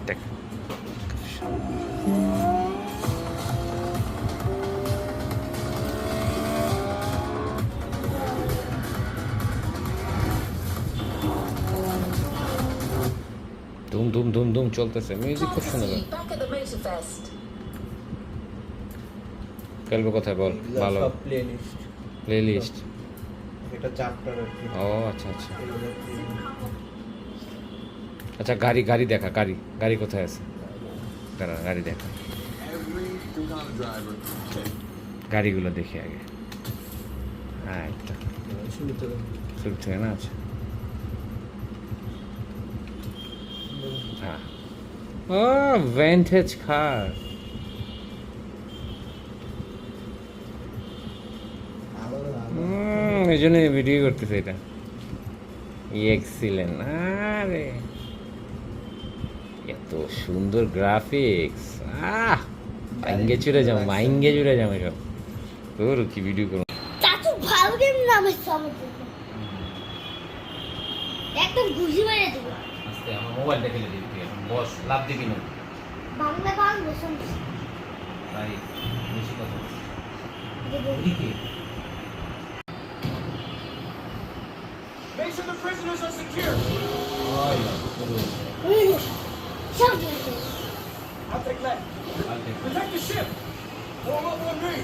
দেখ ধুম ধুম ধুম ধুম চলতেছে, মিউজিক খুব সুন্দর। খেলবো কোথায় বল? ভালো প্লে লিস্ট, এটা চ্যাপ্টার আর কি। ও আচ্ছা আচ্ছা আচ্ছা। গাড়ি গাড়ি দেখা, গাড়ি গাড়ি কোথায় আছে? দাঁড়া, গাড়ি দেখা, গাড়িগুলো দেখি আগে। হ্যাঁ একটা শুরু থেকে না আছে। হ্যাঁ, ও ভেন্টেজ কার। এই জন্য ভিডিও করতেছে এটা। এক্সিলেন্ট। আরে এত সুন্দর গ্রাফিক্স, মাইঙ্গে চুরে যাও, মাইঙ্গে চুরে যাও এসব। তোর কি ভিডিও করো? চাচু ভালো গেম নামে সমস্যা একদম ঘুষি মেরে দেব। আস্তে, আমার মোবাইলটা ফেলে দিবি তুই এখন, বস, লাভ দিবি না। বাংলা গান বসুন ভাই বেশি কথা দেব। ওদিকে Make sure the prisoners are secure. সব দেখে I'll take left. Protect the ship. Form up on me.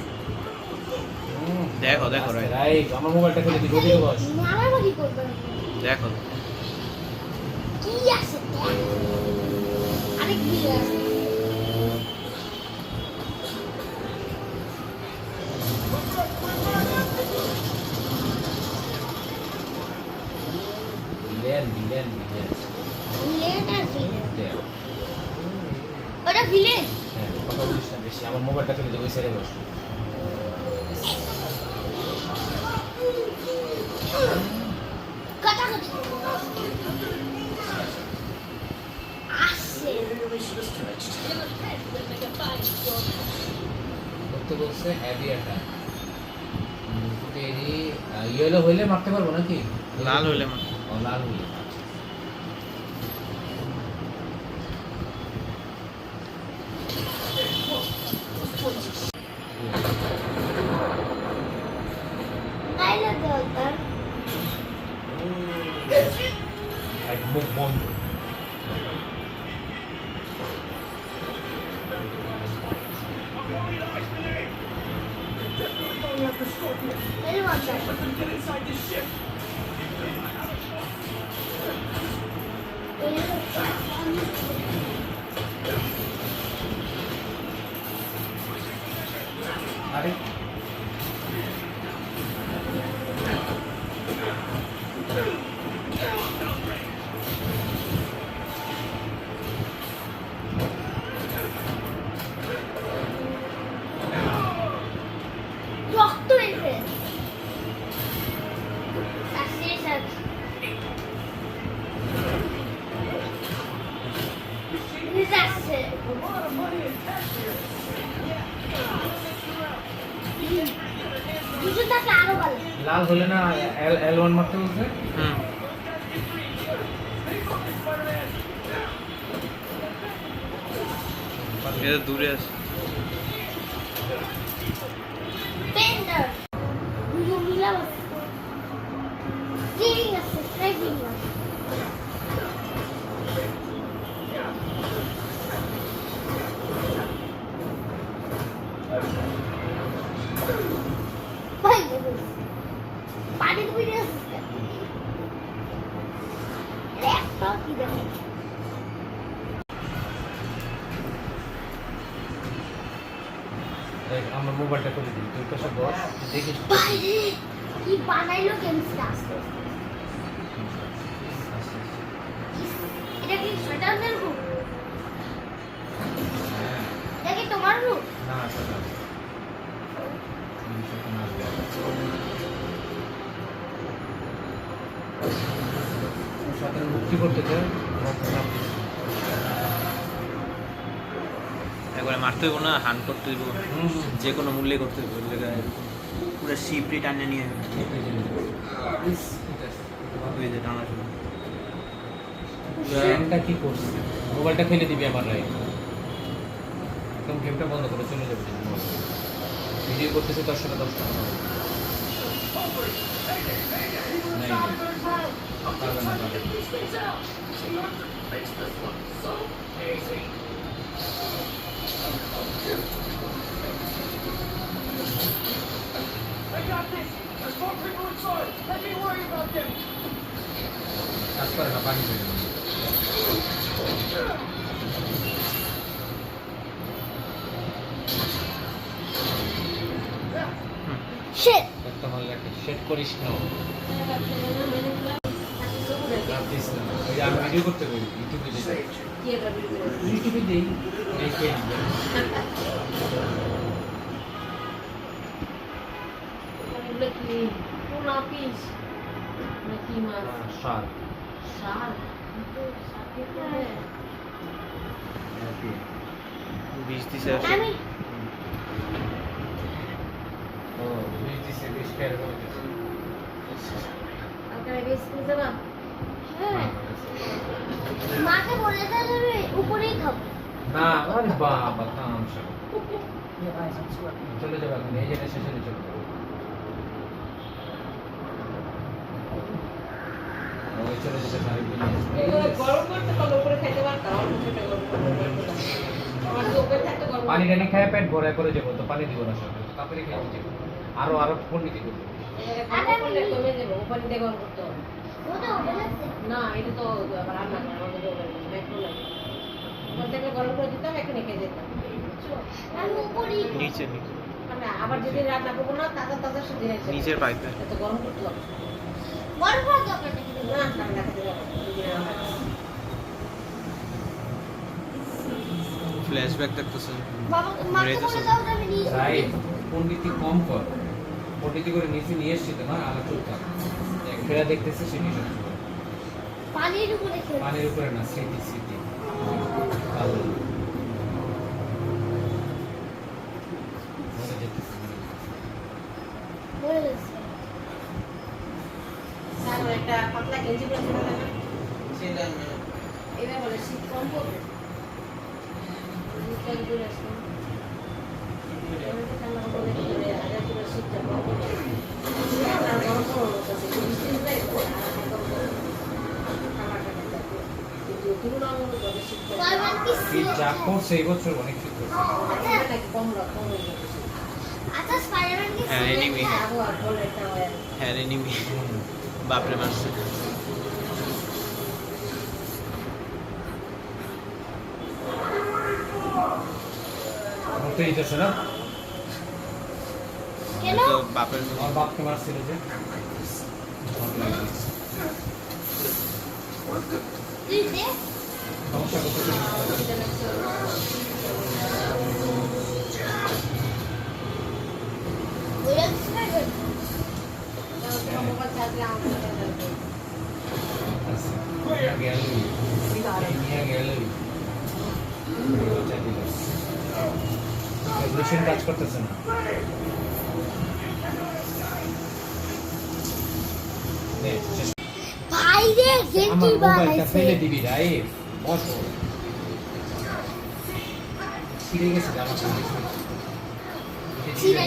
দেখো দেখো রাইট রাইট, আমার মোবাইলটা ফেলে দিবি, ওদিকে বস। মারামারি করবে দেখো। কি আছে আরেক ভিডিও আছে ভিলেন ভিলেন ভিলেন। ভিলেন আর ভিলেন ওটা ভিলেন হ্যাঁ, কথা বলিস না বেশি, আমার মোবাইলটা ফেলে দিবি, ওই সাইডে বস। কাটাকাটি আসছে Enemy ship is stretched. করতে বলছে হ্যাভি অ্যাটাক। তেরি ইয়েলো হইলে মারতে পারবো নাকি? লাল হইলে মা ও লাল হইলে। আইলা দরকার মুখ বন্ধ। এই মাত্র Get inside this ship. আরে রক্ত বেরবে আসছে স্যার আসছে দুজন থাকলে আরো ভালো লাল হলে না L1 মারতে বলছে। হুম এটা দূরে আছে পেন্টার দুজন মিলা স্টিরিং আছে স্ট্রাইকিং আছে ভাই পানির ভিডিও একটা কি দেখো আমার মোবাইলটা করে দিবি, তুই পাশে বস, দেখিস। বাইরে কি বানাইলো গেমসটা আস্তে আস্তে এটা কি শয়তানদের রূপ এটা কি তোমার রূপ না সেটা সাথে মুক্তি করতে চাই। একবারে মারতে হইব না, হান করতে হইব, যে কোনো মূল্যে করতে হইব। পুরো শিপটি টানে নিয়ে ওই যে টানা ছিল। ফ্যানটা কি করছে? মোবাইলটা ফেলে দিবি আমার রায়, একদম গেমটা বন্ধ করে চলে যাবে। ভিডিও করতেছে 10 টাকা 10 টাকা নাই, পারবে না, পারবে না। I got this. There's more people inside. Let me worry about them. কাজ করে না, পানি ফেলে দিবি। Shit. একটা মারলে একটা সেট করিস না, লাভ দিস না। ওই যে আমি ভিডিও করতে বলি ইউটিউবে দিই, ইউটিউবে দিই দেখে নিবে। সার বিষ দিছে আমি ও বিশ দিছে, বিশ পেয়ার করে দিছে। হ্যাঁ মাকে বলে দেবে উপরেই খাবো। না আরে বাবা তামসা, চলে যাবে এখন, এই যে শেষে চলে যাবে। ওই চলে যেতে পারে, পানি টানি খায় পেট ভরে করে যাবো, তো পানি দিব না সঙ্গে, তারপরে খেয়ে যাবো। আরো আরো পণ্ডিতি করবো। ওটা বলেছে না এটা তো আবার রান্না করে আমাদের মেট্রো লাগে প্রত্যেকটা গরম করে দিতাম এখানে খেয়ে যেতাম আমি উপরেই খাবো। নিচে নিচে মানে আবার যদি রান্না করবো না তাজা তাজা সবজি রেখে নিচের পাইপে এত গরম করতে হবে বড় বড় দরকার নাকি না ঠান্ডা খেতে যাবো ফ্ল্যাশব্যাক দেখতেছেন। বাবা মাকে বলে দাও যে আমি নিয়ে এসেছি। রাই পণ্ডিতি কম কর, পণ্ডিতি করে নিচে নিয়ে এসছি তো না, আমার চুপ থাক। খেলা দেখতেছে সে নিয়ে এসেছে। পানির উপরে খেয়ে পানির উপরে না, স্মৃতি স্মৃতি ভালো মনে যেতেছে, বলে গেছে তারপর একটা পাতলা গেঞ্জি পরে ছিল না সেটা এবার বলে শীত কম পড়বে শীতকাল ঘুরে আসলাম ঠান্ডা বলে ঘুরে আগে পুরো শীতটা কম পড়বে আর গরম গরম হচ্ছে বৃষ্টি যায় কারণ কি শীত যা করছে এই বছর অনেক শীত করছে। আচ্ছা স্পাইডারম্যান কি হ্যাঁ, enemy। হ্যাঁ হ্যাঁ এনিমি বাপরে মারছে। ঘুরতে দিতেছে না, কেন তো বাপের আমার বাপকে মারছিল যে তুই দে সমস্যা করতেছে। ওইটা স্পাইডার কাজ করতেছে না, বাইরে গেঞ্জি আমার মোবাইলটা বানাইছে ফেলে দিবি রাই, বসো ছিঁড়ে গেছে জামা ছিঁড়ে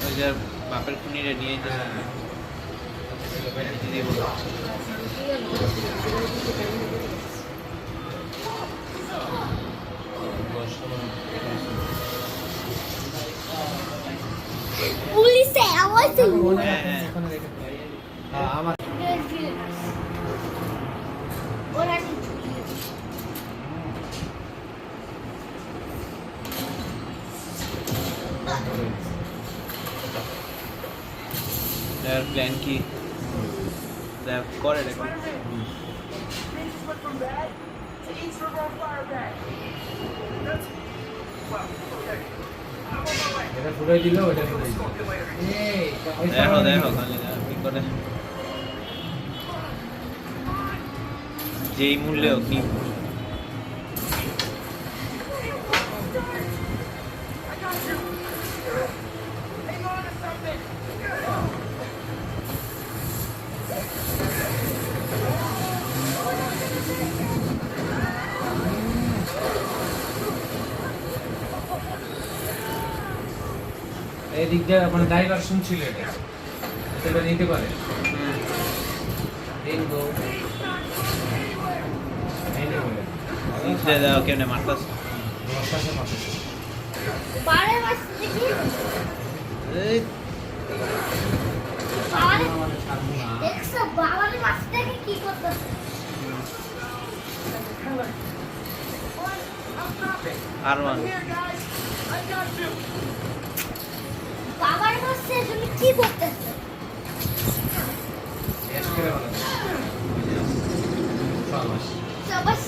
ওই যে বাপের খুনিরে নিয়ে যেতে দিদি বলো পুলিশে আওয়াজ দিল আমার ওরা দেখ প্ল্যান কি দেখ করে দেখো Things went from bad to each of our fire back. That's well, okay. I'm on my way. এটা ফুটাই দিল, এটা ফুটাই দিল। Talk to you later. এই ওই দেখো সামনে দেখো খালি কি করে যেই মূল্যে হোক কি I got you. Hang on to something. এদিক দিয়ে মানে ডাইভারশন ছিল এটা, এটা নিতে পারে। দেখো কেমনে মারতাস বারে মারছে দেখি এই বাবারে দেখছো বাবারে মারছে দেখি কি করতেছে আর মান Here, guys. I got you. বাবারে মারছে তুমি কি করতেছে শেষ করে বলো সাবাস। সবার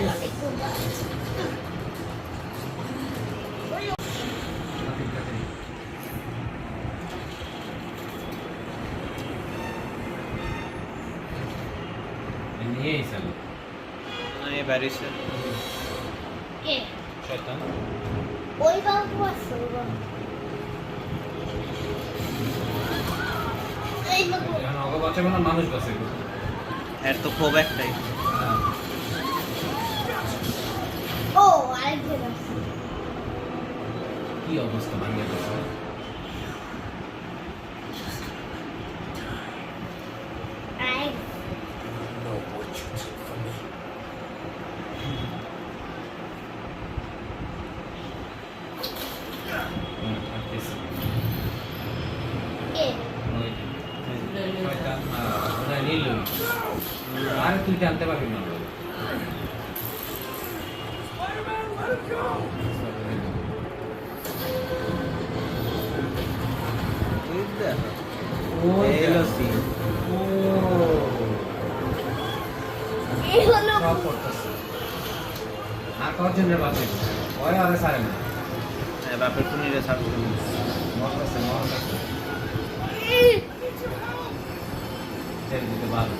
সাথে কি বলছে নিয়ে এসেল এই বারিসে কে শয়তান। ওই বাবু মারছে ওই বাবু এই বাবু এখন অগ বাঁচাবে না, মানুষ বাঁচাবে। এর তো খুব একটাই ও আরেকজন আছে কি অবস্থা বাংলাদেশে? আরেক কে শয়তান ওরা নিল, আর তুই জানতে পারবি না। Spider-Man, let it go. এই হলো scene। এই হলো সব করতেছে আর কজনের বাঁচে ওই আরে সারে না হ্যাঁ, বাপের খুনিরে ছাড়বো মরতেছে ছেড়ে দিতে বাধ্য।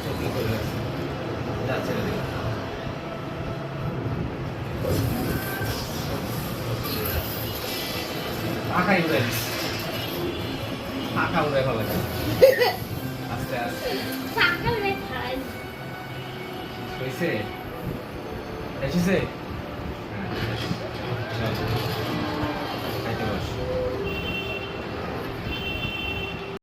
চোখে করে রাখছে। যা ছেড়ে দিল। ফাঁকাই উড়ে দিস। ফাঁকা উড়ে ভালো লাগে আস্তে আস্তে সকালে খাই হয়েছে এসেছে